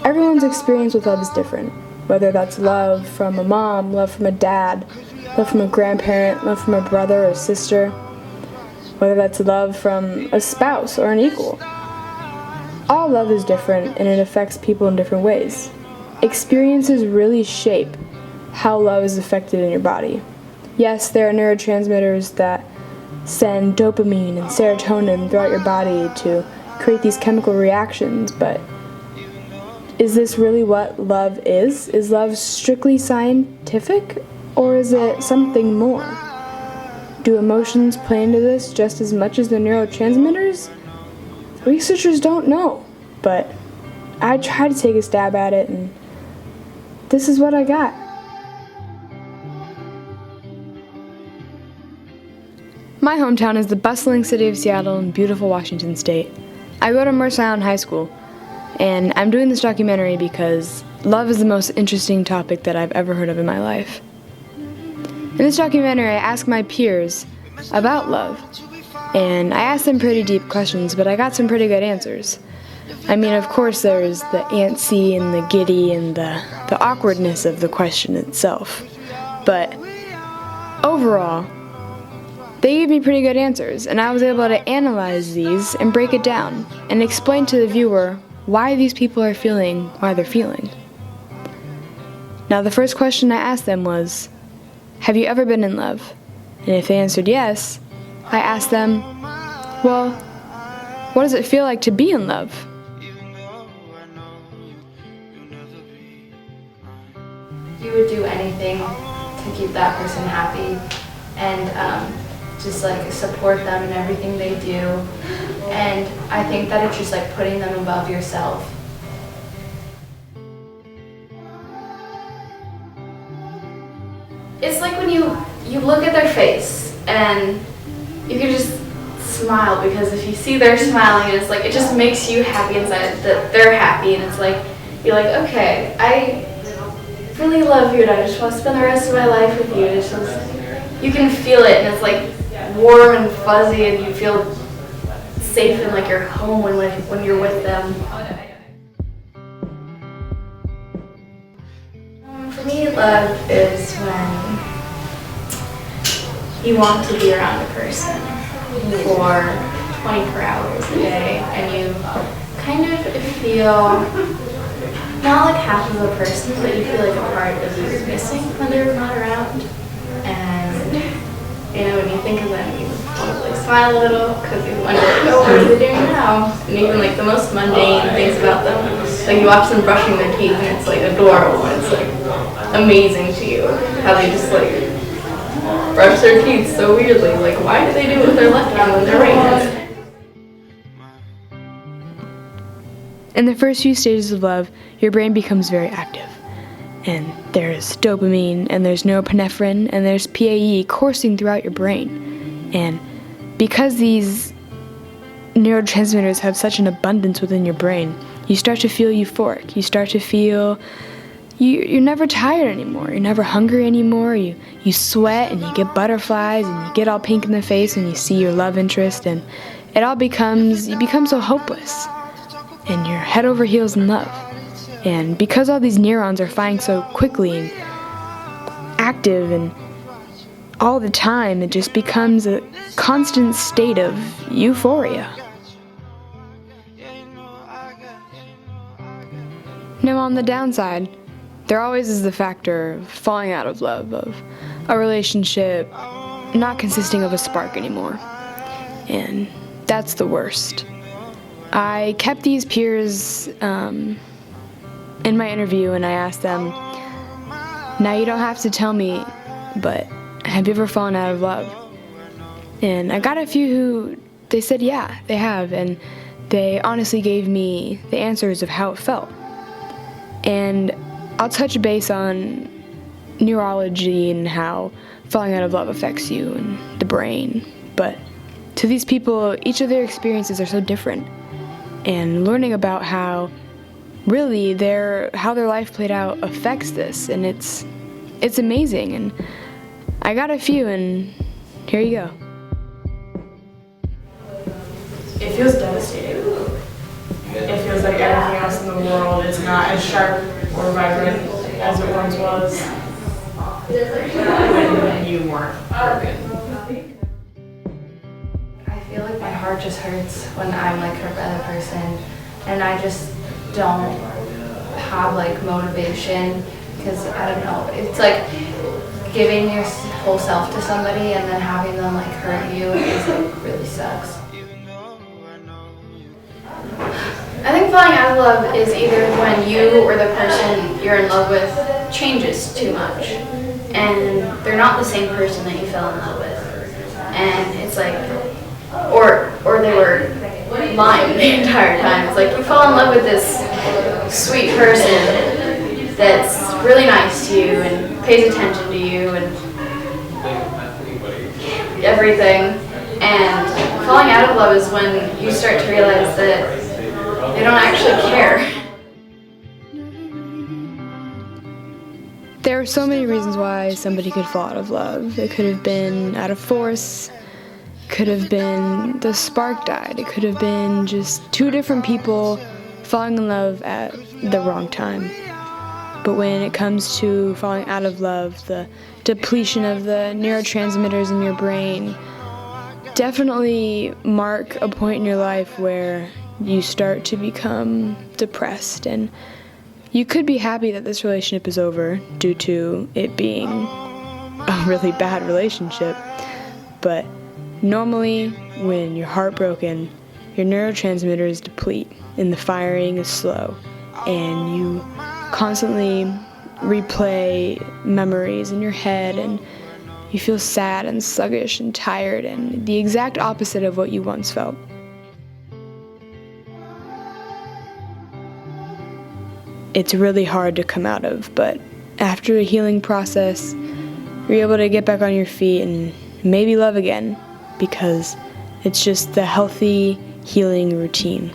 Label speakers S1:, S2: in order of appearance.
S1: Everyone's experience with love is different, whether that's love from a mom, love from a dad, love from a grandparent, love from a brother or sister, whether that's love from a spouse or an equal. All love is different and it affects people in different ways. Experiences really shape how love is affected in your body. Yes, there are neurotransmitters that send dopamine and serotonin throughout your body to create these chemical reactions, but is this really what love is? Is love strictly scientific, or is it something more? Do emotions play into this just as much as the neurotransmitters? Researchers don't know, but I tried to take a stab at it, and this is what I got. My hometown is the bustling city of Seattle in beautiful Washington State. I go to Mercer Island High School, and I'm doing this documentary because love is the most interesting topic that I've ever heard of in my life. In this documentary, I ask my peers about love, and I asked them pretty deep questions, but I got some pretty good answers. I mean, of course, there's the antsy and the giddy and the awkwardness of the question itself, but overall, they gave me pretty good answers, and I was able to analyze these and break it down and explain to the viewer why these people are feeling why they're feeling. Now, the first question I asked them was, have you ever been in love? And if they answered yes, I asked them, well, what does it feel like to be in love?
S2: You would do anything to keep that person happy and just like support them in everything they do. And I think that it's just like putting them above yourself. It's like when you look at their face and you can just smile, because if you see they're smiling, it's like it just makes you happy inside that they're happy, and it's like you're like, okay, I really love you and I just want to spend the rest of my life with you. It's just, you can feel it, and it's like warm and fuzzy, and you feel safe and like you're home when you're with them. For me, love is when you want to be around a person for 24 hours a day, and you kind of feel not like half of a person, but you feel like a part of you is missing when they're not around. And you know, when you think of them, you want to like smile a little, because you wonder, oh, what are they doing now? And even like the most mundane things about them, like you watch them brushing their teeth, and it's like adorable, and it's like amazing to you how they just like brush their teeth so weirdly. Like, why do they do it with their left hand when they're right-handed?
S1: In the first few stages of love, your brain becomes very active. And there's dopamine, and there's norepinephrine, and there's PAE coursing throughout your brain. And because these neurotransmitters have such an abundance within your brain, you start to feel euphoric. You start to feel you're never tired anymore. You're never hungry anymore. You sweat, and you get butterflies, and you get all pink in the face, and you see your love interest, and it all you become so hopeless. And you're head over heels in love. And because all these neurons are firing so quickly and active and all the time, it just becomes a constant state of euphoria. Now, on the downside, there always is the factor of falling out of love, of a relationship not consisting of a spark anymore. And that's the worst. I kept these peers in my interview, and I asked them, now you don't have to tell me, but have you ever fallen out of love? And I got a few who, they said yeah, they have, and they honestly gave me the answers of how it felt. And I'll touch base on neurology and how falling out of love affects you and the brain, but to these people, each of their experiences are so different. And learning about how really how their life played out affects this, and it's amazing. And I got a few, and here you go.
S3: it feels devastating. It feels like everything else in the world is not as sharp or vibrant as it once was when you weren't broken.
S2: I feel like my heart just hurts when I'm like hurt by the person, and I just don't have like motivation, because I don't know, it's like giving your whole self to somebody and then having them like hurt you is like really sucks. I think falling out of love is either when you or the person you're in love with changes too much and they're not the same person that you fell in love with, and it's like, or they were lying the entire time. It's like you fall in love with this sweet person that's really nice to you and pays attention to you and everything, and falling out of love is when you start to realize that they don't actually care.
S1: There are so many reasons why somebody could fall out of love. It could have been out of force, could have been the spark died, it could have been just two different people falling in love at the wrong time. But when it comes to falling out of love, the depletion of the neurotransmitters in your brain definitely mark a point in your life where you start to become depressed, and you could be happy that this relationship is over due to it being a really bad relationship, but normally when you're heartbroken, your neurotransmitters deplete and the firing is slow, and you constantly replay memories in your head, and you feel sad and sluggish and tired and the exact opposite of what you once felt. It's really hard to come out of, but after a healing process, you're able to get back on your feet and maybe love again, because it's just the healthy healing routine.